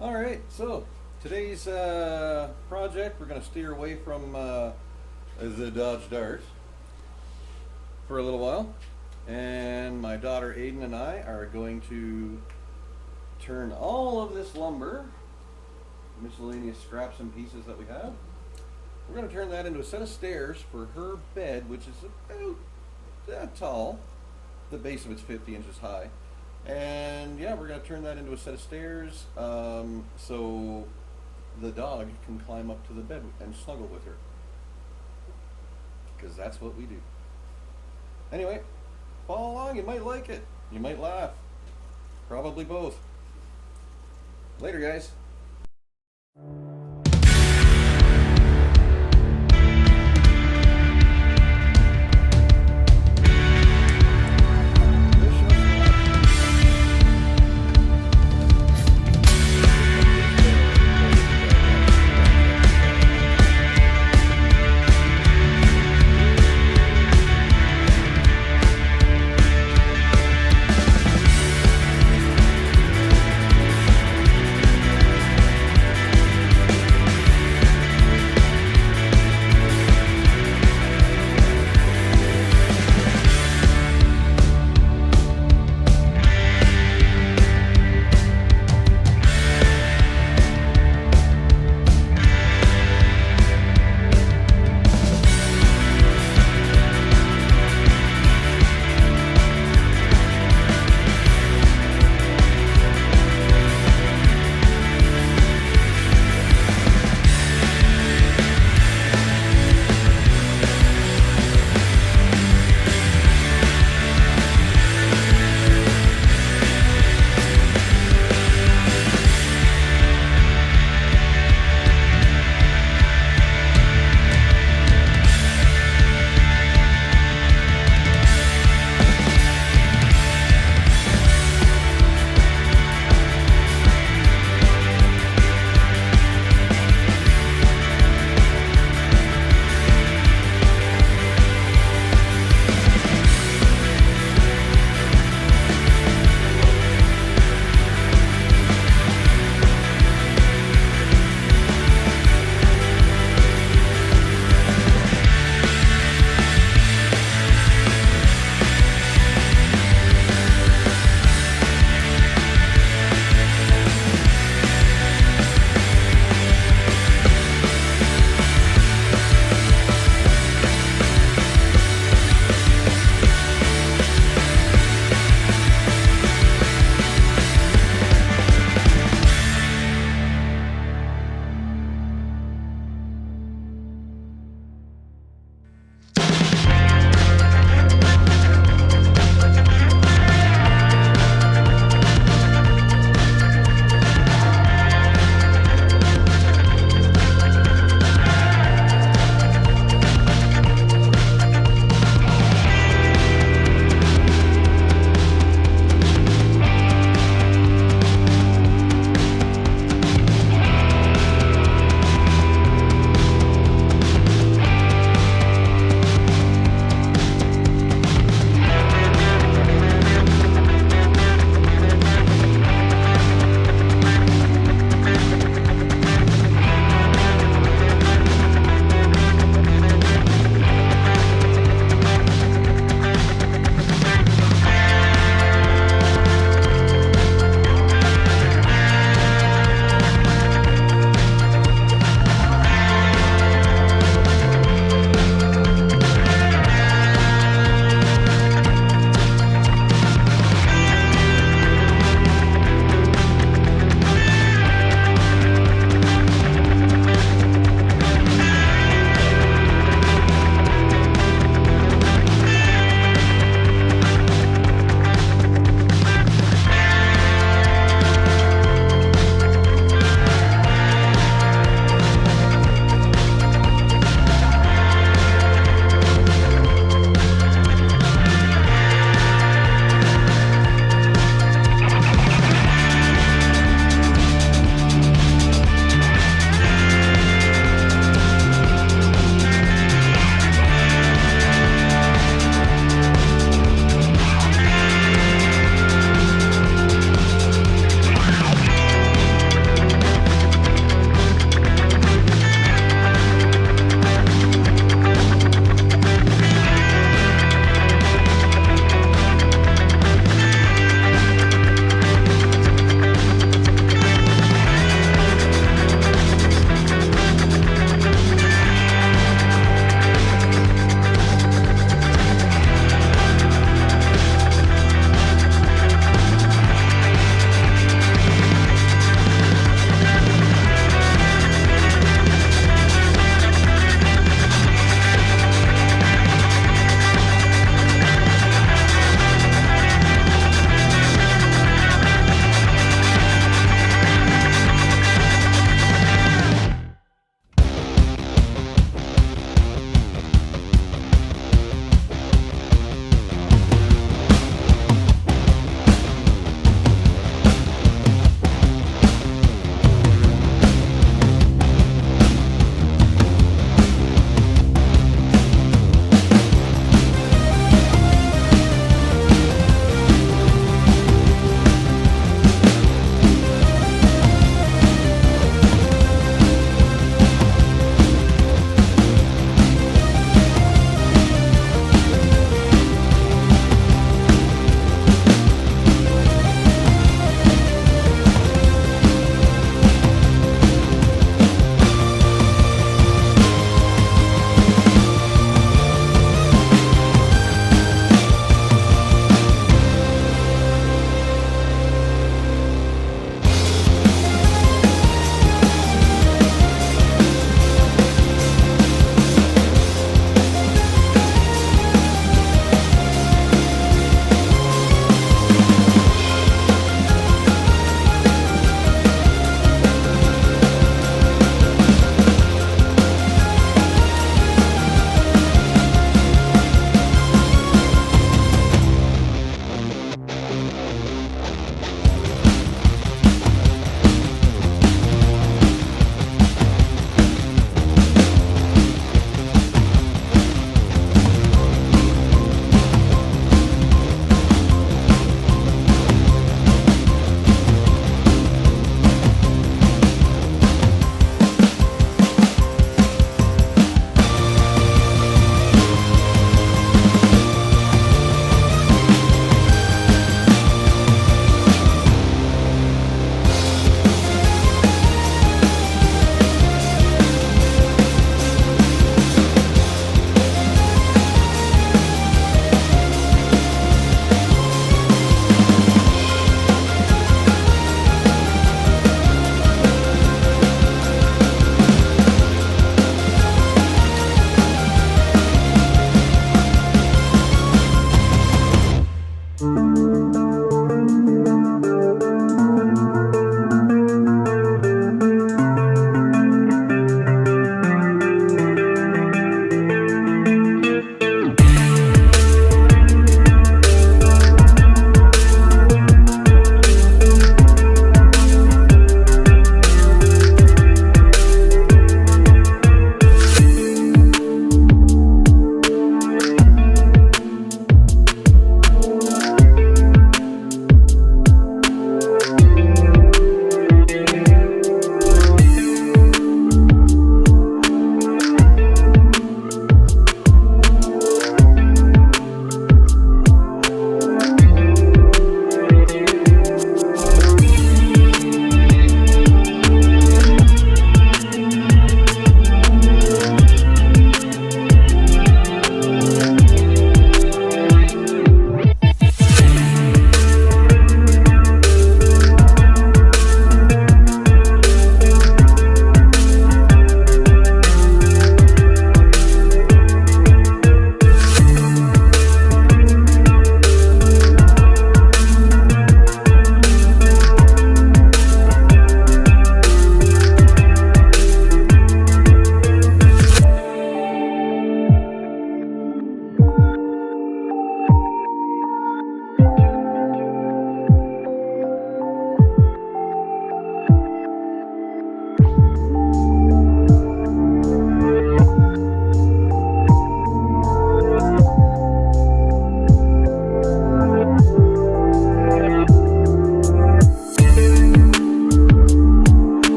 Alright, so today's project, we're going to steer away from the Dodge Dart for a little while. And my daughter Aiden and I are going to turn all of this lumber, miscellaneous scraps and pieces that we have, we're going to turn that into a set of stairs for her bed, which is about that tall. The base of it's 50 inches high. And yeah, we're going to turn that into a set of stairs so the dog can climb up to the bed and snuggle with her. Because that's what we do. Anyway, follow along, you might like it. You might laugh. Probably both. Later, guys.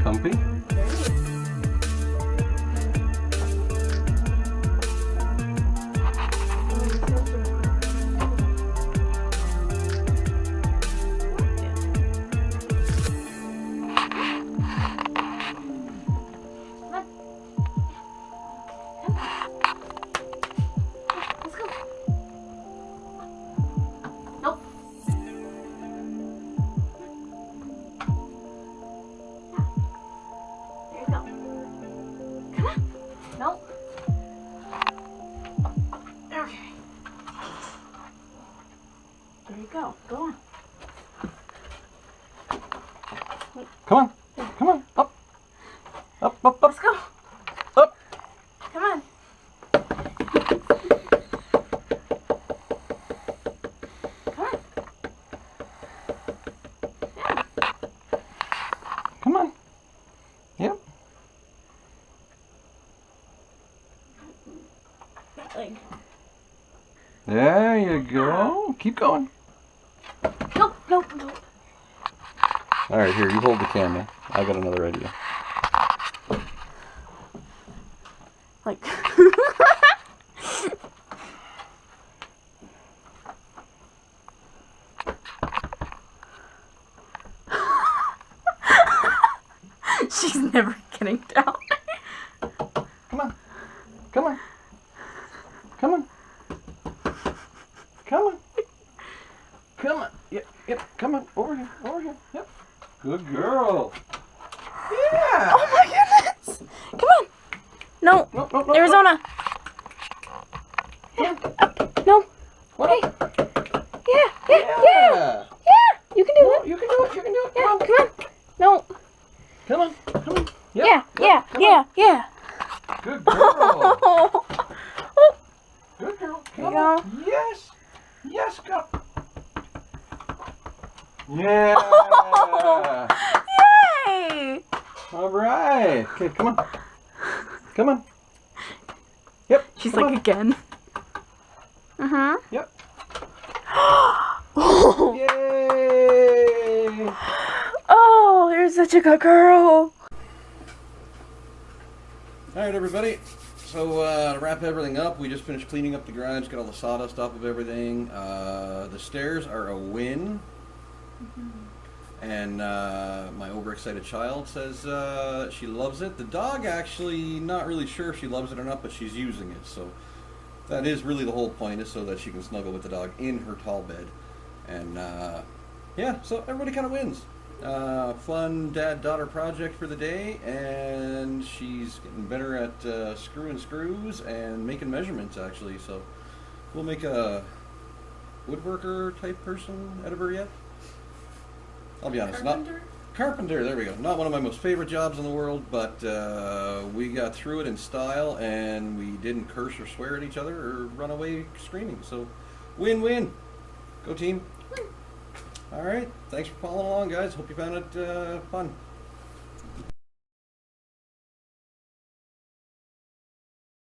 comfy. Nope. Okay. There you go. Go on. Come on. Come on. Up. Up, up, up. Let's go. Up. Come on. Come on. Yeah. Come on. Yep. That leg. There you go. Keep going. Nope, nope, nope. All right, here, you hold the camera. I got another idea. Like. She's never getting down. Come on. Come on. Come on. Come on. Come on. Yep, yep. Come on. Over here. Over here. Yep. Good girl. Yeah. Oh my goodness. Come on. No. Nope, nope, nope, Arizona. nope. Yeah. Up. No. What? Hey. Yeah. Yeah. Yeah. Yeah. You can do No, it. you can do it. You can do it. Yeah. Come on. Come on. No. Come on. Come on. Yep, Yeah. Yeah. come Yeah. on. Yeah. Good girl. Oh. Good girl. There Come you on. go. Yes. Yes, go. Yeah. Yay. All right. Okay, come on. Come on. Yep. She's come like, on. again. Uh-huh. Yep. Oh. Yay. Oh, you're such a good girl. All right, everybody. So to wrap everything up, we just finished cleaning up the garage, got all the sawdust off of everything. The stairs are a win. And my overexcited child says she loves it. The dog actually not really sure if she loves it or not, but she's using it. So that is really the whole point, is so that she can snuggle with the dog in her tall bed. And yeah, so everybody kind of wins. Fun dad-daughter project for the day, and she's getting better at screwing screws and making measurements, actually. So we'll make a woodworker type person out of her yet. I'll be honest, carpenter, there we go. Not one of my most favorite jobs in the world, but we got through it in style, and we didn't curse or swear at each other or run away screaming. So win-win. Go team. All right, thanks for following along, guys. Hope you found it fun.